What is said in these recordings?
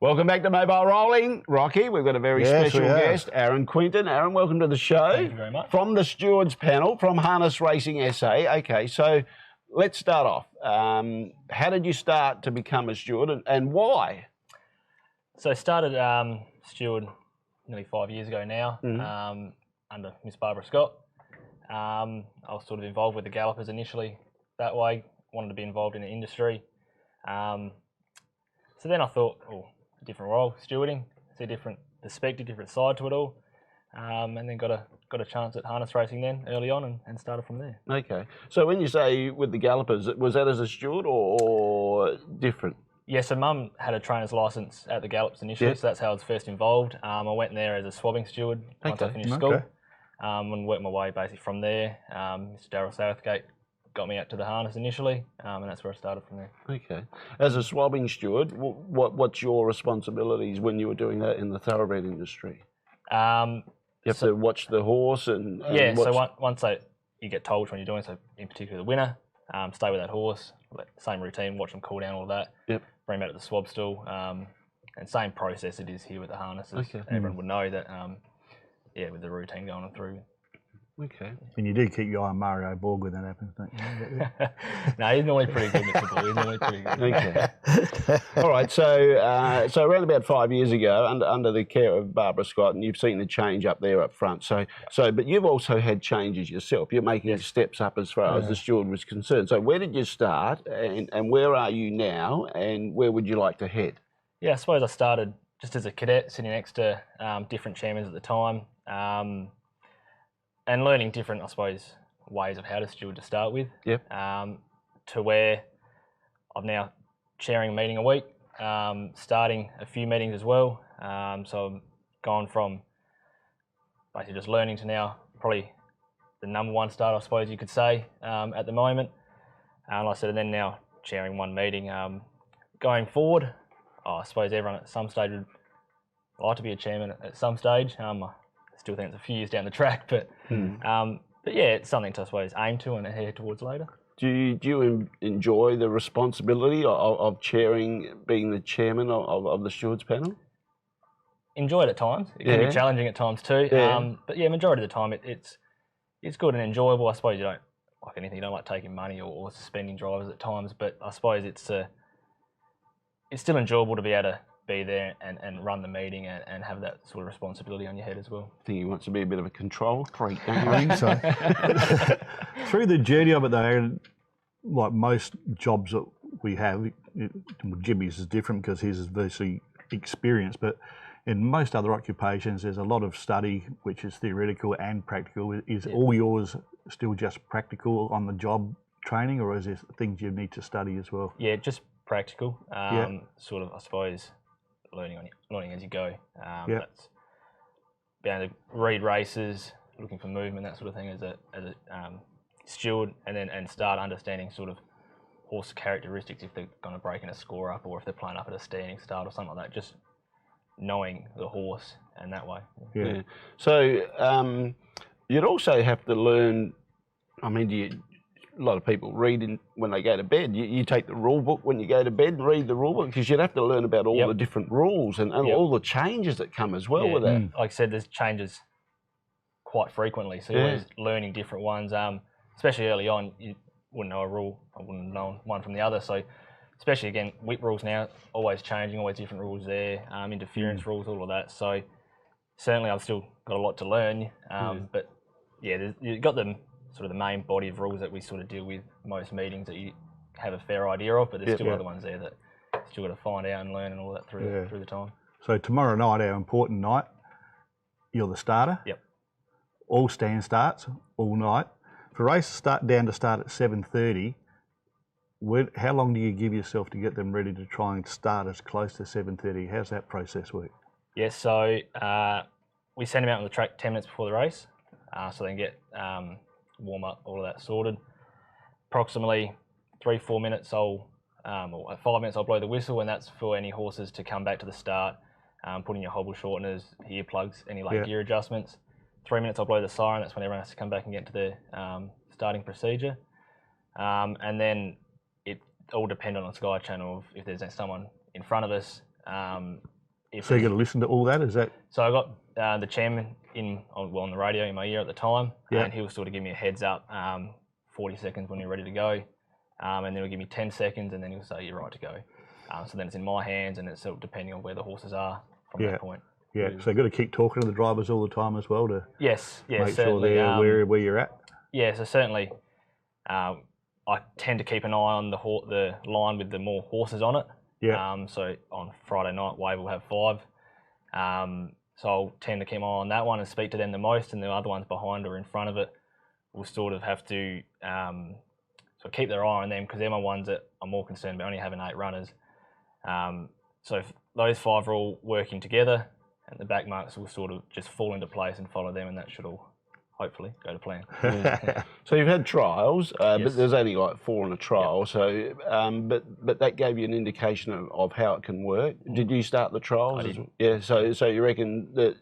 Welcome back to Mobile Rolling. Rocky, we've got a very special guest, Aron Quinton. Aron, welcome to the show. Thank you very much. From the Stewards panel, from Harness Racing SA. Okay, so let's start off. How did you start to become a steward and why? So I started steward nearly 5 years ago now, under Miss Barbara Scott. I was sort of involved with the gallopers initially that way, wanted to be involved in the industry. So then I thought, oh, a different role, stewarding, see a different perspective, different side to it all. And then got a chance at harness racing then early on and started from there. Okay. So when you say with the gallopers, was that as a steward or different? Yeah, so Mum had a trainer's licence at the Gallops initially, so that's how I was first involved. I went there as a swabbing steward once I finished school, and worked my way basically from there. Mr. Darryl Southgate got me out to the harness initially, and that's where I started from there. Okay. As a swabbing steward, what's your responsibilities when you were doing that in the thoroughbred industry? You have to watch the horse and yeah, so once you get told when you're doing, so in particular the winner, stay with that horse, same routine, watch them cool down, all that. Yep. Bring them out to the swab stool, and same process it is here with the harnesses. Okay. Everyone would know that, yeah, with the routine going through. Okay. And you do keep your eye on Mario Borg when that happens, don't you? No, he's normally pretty good, Mr. Bull. He's normally pretty good. Okay. All right. So around about 5 years ago, under the care of Barbara Scott, and you've seen the change up there up front. But you've also had changes yourself. You're making steps up as far as the steward was concerned. So where did you start, and where are you now, and where would you like to head? Yeah, I suppose I started just as a cadet, sitting next to different chairmen at the time. And learning different, I suppose, ways of how to steward to start with. Yep. To where I'm now chairing a meeting a week, starting a few meetings as well. So I've gone from basically just learning to now probably the #1 start, I suppose you could say, at the moment. And like I said, and then now chairing one meeting. Going forward, I suppose everyone at some stage would like to be a chairman at some stage. Still think it's a few years down the track, but yeah, it's something to, I suppose, aim to and head towards later. Do you enjoy the responsibility of chairing, being the chairman of the stewards panel? Enjoy it at times. It can be challenging at times too. Yeah. But yeah, majority of the time it's good and enjoyable. I suppose you don't like anything. You don't like taking money or suspending drivers at times, but I suppose it's still enjoyable to be able to be there and run the meeting and have that sort of responsibility on your head as well. I think he wants to be a bit of a control freak, don't you? I think so. Through the journey of it though, like most jobs that we have, Jimmy's is different because his is virtually experienced, but in most other occupations there's a lot of study which is theoretical and practical. Is all yours still just practical on the job training, or is there things you need to study as well? Yeah, just practical. Sort of, I suppose, learning as you go. That's being able to read races, looking for movement, that sort of thing as a steward, and start understanding sort of horse characteristics if they're going to break in a score up or if they're playing up at a standing start or something like that. Just knowing the horse and that way. Yeah. So you'd also have to learn. I mean, a lot of people read when they go to bed. You take the rule book when you go to bed and read the rule book, because you'd have to learn about all the different rules and all the changes that come as well with that. Like I said, there's changes quite frequently, so you're always learning different ones. Especially early on, you wouldn't know a rule. I wouldn't have known one from the other. So especially, again, whip rules now, always changing, always different rules there, interference rules, all of that. So certainly I've still got a lot to learn. But yeah, you've got them. Sort of the main body of rules that we sort of deal with most meetings that you have a fair idea of, but there's still other ones there that you still got to find out and learn and all that through the time. So tomorrow night, our important night, you're the starter. Yep. All stand starts all night. For races start at 7:30, how long do you give yourself to get them ready to try and start as close to 7:30? How's that process work? Yeah, so we send them out on the track 10 minutes before the race, so they can get warm up, all of that sorted. Approximately 3-4 minutes, or 5 minutes, I'll blow the whistle, and that's for any horses to come back to the start, put in your hobble shorteners, earplugs, any late gear adjustments. 3 minutes, I'll blow the siren. That's when everyone has to come back and get to the starting procedure. And then it all depends on the Sky Channel if there's someone in front of us So you got to listen to all that? Is that? So I got the chairman on the radio in my ear at the time, and he'll sort of give me a heads up, 40 seconds when you're ready to go, and then he'll give me 10 seconds, and then he'll say you're right to go. So then it's in my hands, and it's sort of depending on where the horses are from that point. Yeah, so you've got to keep talking to the drivers all the time as well to make sure they're where you're at. Yeah, so certainly I tend to keep an eye on the line with the more horses on it. Yeah. So on Friday night, Wayville will have 5. So I'll tend to keep my eye on that one and speak to them the most, and the other ones behind or in front of it will sort of have to so keep their eye on them, because they're my ones that I'm more concerned about only having 8 runners. So if those 5 are all working together, and the back marks will sort of just fall into place and follow them, and that should all hopefully go to plan. So you've had trials, but there's only like 4 in a trial. So, but that gave you an indication of how it can work. Did you start the trials? I did. Yeah. So you reckon that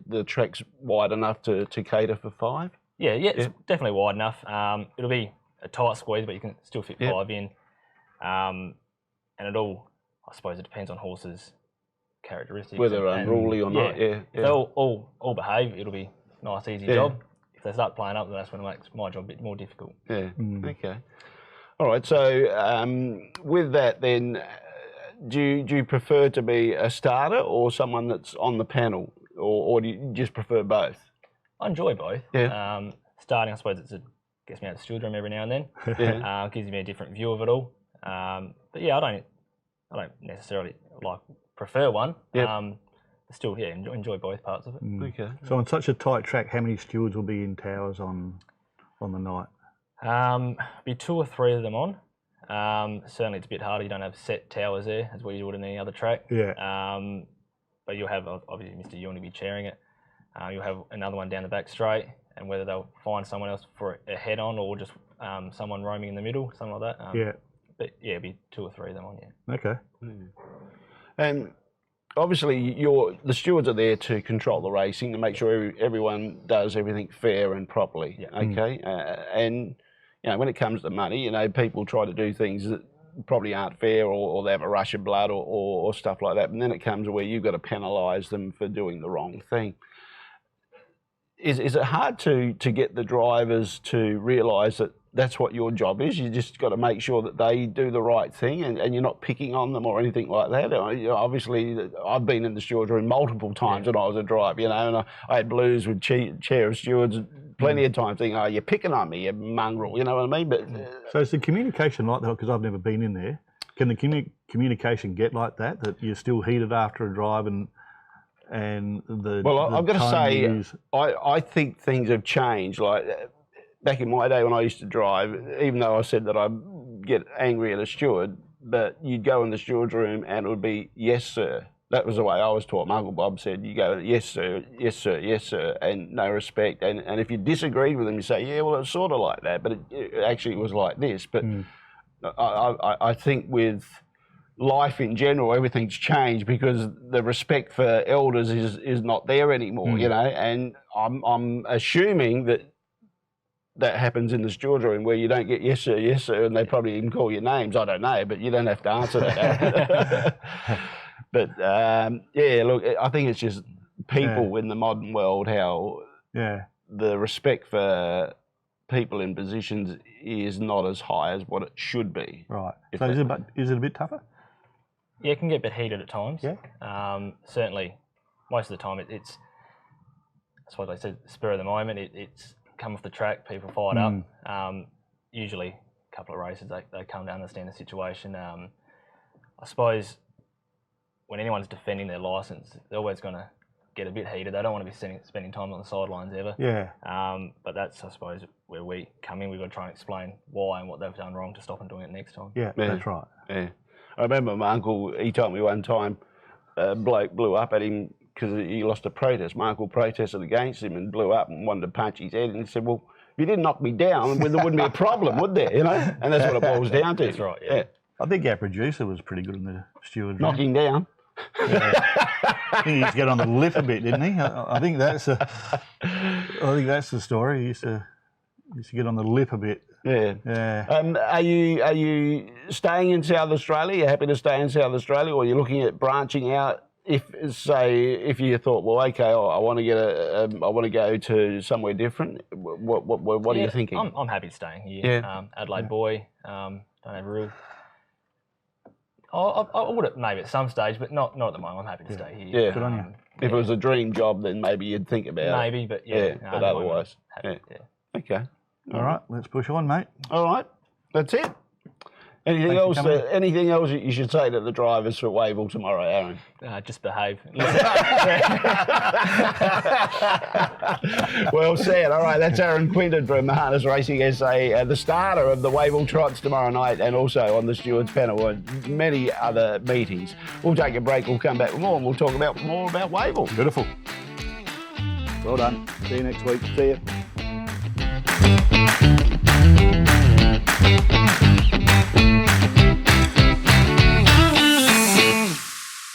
the track's wide enough to cater for 5? Yeah, it's definitely wide enough. It'll be a tight squeeze, but you can still fit 5 in. And it all, I suppose, it depends on horses' characteristics. Whether they're unruly or not. If they all behave, it'll be a nice, easy job. If they start playing up, then that's when it makes my job a bit more difficult. Yeah. Okay. All right. So with that, then, do you prefer to be a starter or someone that's on the panel, or do you just prefer both? I enjoy both. Yeah. Starting, I suppose, gets me out of the steward room every now and then. Gives me a different view of it all. But yeah, I don't necessarily prefer one. Still, enjoy both parts of it. Okay. So on such a tight track, how many stewards will be in towers on the night? Be 2 or 3 of them on. Certainly, it's a bit harder. You don't have set towers there as what you would in any other track. Yeah. But you'll have obviously Mr. Ewan to be chairing it. You'll have another one down the back straight, and whether they'll find someone else for a head on or just someone roaming in the middle, something like that. But yeah, it'd be 2 or 3 of them on. Yeah. Okay. And obviously, the stewards are there to control the racing, to make sure everyone does everything fair and properly. Yeah. Okay. And when it comes to money, people try to do things that probably aren't fair, or they have a rush of blood, or stuff like that. And then it comes where you've got to penalise them for doing the wrong thing. Is it hard to get the drivers to realise that that's what your job is? You just got to make sure that they do the right thing, and you're not picking on them or anything like that. Obviously, I've been in the stewards room multiple times when I was a driver, and I had blues with chair of stewards plenty of times thinking, oh, you're picking on me, you mongrel, you know what I mean? But so is the communication like that? Because I've never been in there. Can the communication get like that you're still heated after a drive and I've got to say, I think things have changed. Like back in my day when I used to drive, even though I said that I'd get angry at a steward, but you'd go in the steward's room and it would be, yes, sir. That was the way I was taught. My Uncle Bob said, you go, yes, sir, yes, sir, yes, sir, and no respect. And if you disagreed with them, you say, yeah, well, it's sort of like that, but it actually was like this. But I think with life in general, everything's changed because the respect for elders is not there anymore, and I'm assuming that happens in the steward's room where you don't get yes sir, and they probably even call your names. I don't know, but you don't have to answer that. But look, I think it's just people in the modern world, how the respect for people in positions is not as high as what it should be. Right. So is it a bit tougher? Yeah, it can get a bit heated at times. Yeah. Certainly, most of the time it's that's what they said, spur of the moment. It's come off the track, people fired up. Usually, a couple of races, they come to understand the situation. I suppose when anyone's defending their licence, they're always going to get a bit heated. They don't want to be spending time on the sidelines ever. Yeah. But that's, I suppose, where we come in. We've got to try and explain why and what they've done wrong to stop them doing it next time. Yeah, that's right. Yeah. I remember my uncle, he told me one time, a bloke blew up at him because he lost a protest. My uncle protested against him and blew up and wanted to punch his head. And he said, well, if you didn't knock me down, there wouldn't be a problem, would there? And that's what it boils down to. That's right, yeah. I think our producer was pretty good in the steward room. Knocking down. Yeah. I think he used to get on the lip a bit, didn't he? I think that's the story. He used to get on the lip a bit. Yeah. Yeah. Are you staying in South Australia? Are you happy to stay in South Australia, or are you looking at branching out if you thought, well, okay, I want to I want to go to somewhere different. What are you thinking? I'm happy staying here. Yeah. Adelaide boy. Don't have a real. I would have maybe at some stage, but not at the moment. I'm happy to stay here. Yeah. Good on you. If it was a dream job, then maybe you'd think about it. Maybe, but yeah. But otherwise, yeah. Okay. All right, let's push on, mate. All right, that's it. Anything else that you should say to the drivers for Wayville tomorrow, Aaron? Just behave. Well said. All right, that's Aron Quinton from Harness Racing SA, the starter of the Wayville Trots tomorrow night, and also on the stewards panel and many other meetings. We'll take a break. We'll come back with more, and we'll talk more about Wayville. Beautiful. Well done. See you next week. See you.